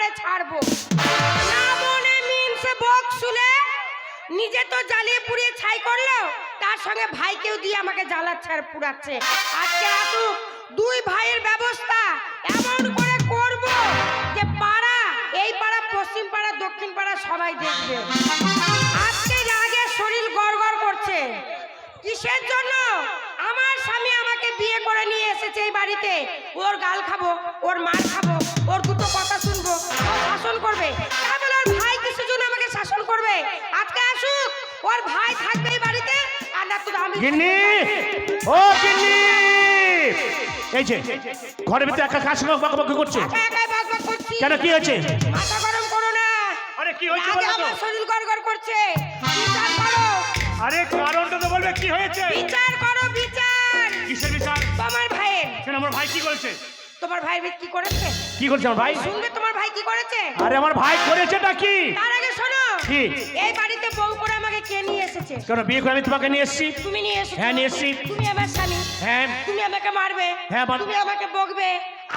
করে ছাড়বো না মনে মিনসে বক শুলে নিজে তো জ্বালিয়ে পুড়িয়ে ছাই করলো তার সঙ্গে ভাইকেও দিয়ে আমাকে জ্বালাচ্ছে আর পুড়াচ্ছে আজকে আসুক দুই ভাইয়ের ব্যবস্থা এমন করে করব যে পাড়া এই পাড়া পশ্চিম পাড়া দক্ষিণ পাড়া সবাই দেখবে আজকে রাগে শরীর গড়গড় করছে কিসের জন্য আমার স্বামী আমাকে বিয়ে করে নিয়ে এসেছে এই বাড়িতে ওর গাল খাবো ওর মার খাবো ওর দুটো কথা শুনবো ও শাসন করবে তা বলে ওর ভাই কিসের জন্য আমাকে শাসন করবে আজকে আসুক ওর ভাই থাকবে এই বাড়িতে আর না তো আমি গিন্নি ও গিন্নি এই যে ঘরের ভিতরে একা কাজ বকবক করছে একাই বকবক করছি কেন কি হয়েছে মাথা গরম করো না আরে কি হয়েছে আগে বলো তো আমার শরীর গড়গড় করছে বিচার করো আরে কারণটা তো বলবে কি হয়েছে বিচার করো বিচার কিসের বিচার তোমার ভাইয়ের কেন আমার ভাই কি করেছে তোমার ভাই কি করেছে কি করছে আমার ভাই শুনবে তোমার ভাই কি করেছে আরে আমার ভাই করেছেটা কি তার আগে শোনো কি এই বাড়িতে বউ করে আমাকে কে নিয়ে এসেছে কেন বিয়ে করে আমি তোমাকে নিয়ে এসেছি তুমি নিয়ে এসেছো হ্যাঁ নিয়ে এসেছি তুমি আমার স্বামী হ্যাঁ তুমি আমাকে মারবে হ্যাঁ, মারবো। তুমি আমাকে বকবে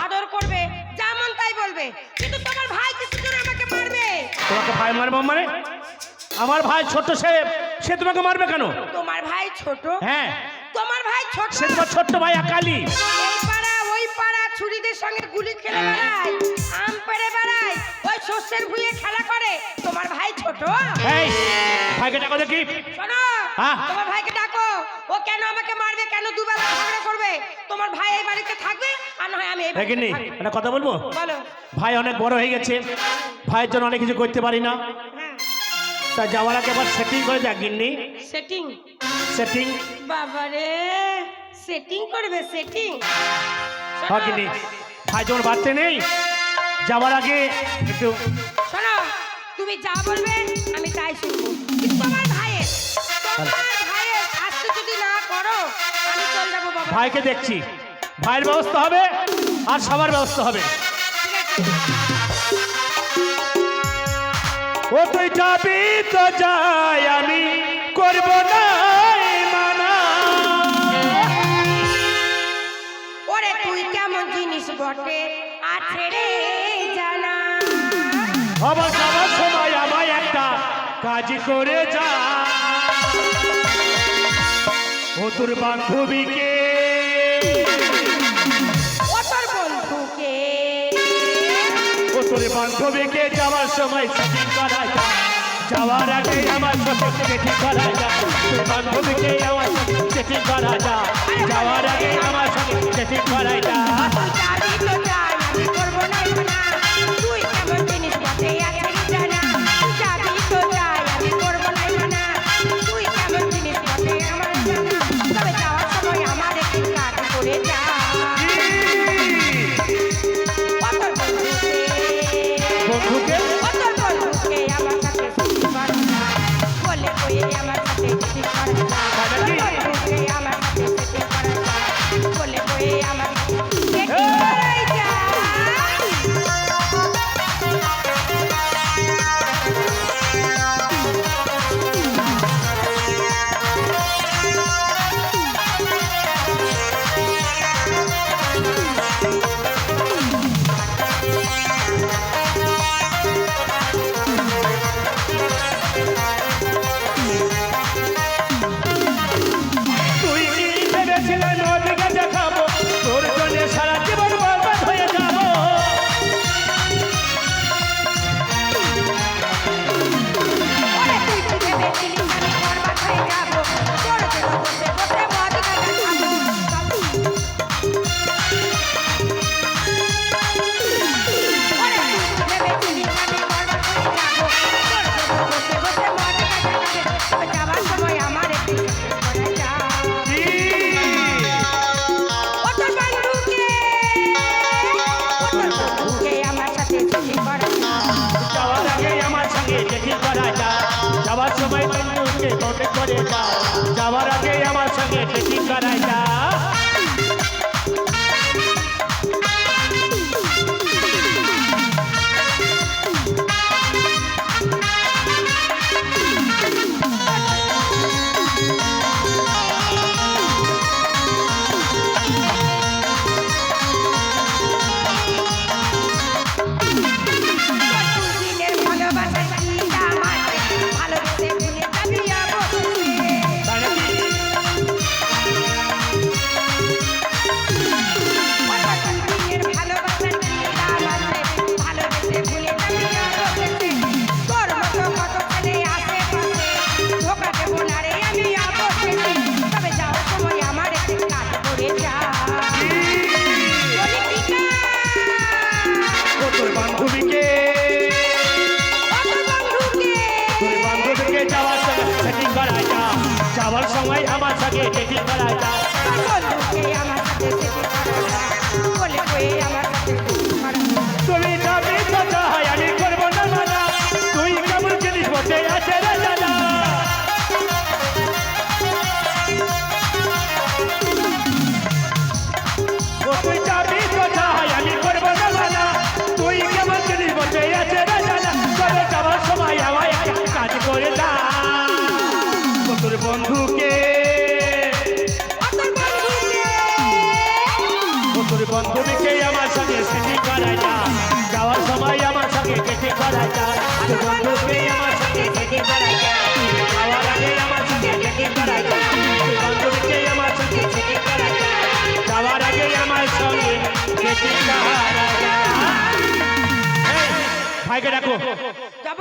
আদর করবে যেমন তাই বলবে কিন্তু তোমার ভাই কিছু জন্য আমাকে মারবে তোমাকে ভাই মারবো মানে আমার ভাই ছোট সে তোমাকে মারবে কেন তোমার ভাই ছোট হ্যাঁ তোমার ভাই ছোট সে তোমার ছোট্ট ভাই আকালি এই পাড়া ওই পাড়া ছুরিদের সঙ্গে গুলি খেলে বেড়ায় আম পেড়ে বেড়ায় ওই শস্যের ভুঁইয়ে খেলা করে তোমার ভাই ছোট এই ভাইকে ডাকো দেখি শোনো হ্যাঁ। তোমার ভাইকে ডাকো ও কেন আমাকে মারবে কেন দুবেলা ঝগড়া করবে তোমার ভাই এই বাড়িতে থাকবে আর নয় আমি এই বাড়িতে দেখিনি থাকবো। একটা কথা বলবো বলো ভাই অনেক বড় হয়ে গেছে ভাইয়ের জন্য অনেক কিছু করতে পারি না হ্যাঁ তা যাওয়ার আগে আবার সেটিং করে দেখ গিন্নি সেটিং সেটিং বাবারে সেটিং করবে সেটিং হ্যাঁ গিন্নি ভাই যখন বাড়তে নেই যাওয়ার আগে একটু শোনো তুমি যা বলবে আমি তাই শুনবো কিন্তু তোমার ভাইয়ের শাস্তি যদি না করো আমি চলে যাবো বাবা ভাইকে দেখছি ভাইয়ের ব্যবস্থা হবে আর সবার ব্যবস্থা হবে ঠিক আছে ও তুই যাবি তো যাই আমি করব না এই মানা ওরে তুই কেমন জিনিস বটে আছে রে জানা আবার যাওয়ার সময় আমায় একটা কাজ করে যা ও তোর বান্ধবীকে ও তোর বন্ধুকে ও তোর বান্ধবীকে যাওয়ার সময় সেটিং করা যা যাওয়ার আগে আমার সাথে সেটিং করা যা তোর বান্ধবীকে আমার সাথে সেটিং করা যা যাওয়ার আগে আমার সাথে সেটিং করা যা যাবি তো যাই আমি করবো না না তুই কেমন জিনিস বটে আছে রে জানা যাবি তো যাই আমি করবো না না তুই কেমন জিনিস বটে আমার জানা তবে যাওয়ার সময় আমার একটু কাজ করে যা কত বন্ধুকে বন্ধুকে কত বন্ধুকে আমার সাথে ছুটি করা বলে কয়ে আমার সাথে ছুটি করা বন্ধুকে আমার সাথে ছুটি করা বলে কয়ে আমার সাথে বান্ধবীকে আমার সঙ্গে সেটিং করা যায় যাওয়ার সময় আমার সঙ্গে সেটিং করা যায় তুই বান্ধবীকে আমার সঙ্গে সেটিং করা যায় যাওয়ার আগে আমার সঙ্গে সেটিং করা যায় তুই বান্ধবীকে আমার সঙ্গে সেটিং করা যায় যাওয়ার আগে আমার সঙ্গে সেটিং করা যায় এই, ভাইকে ডাকো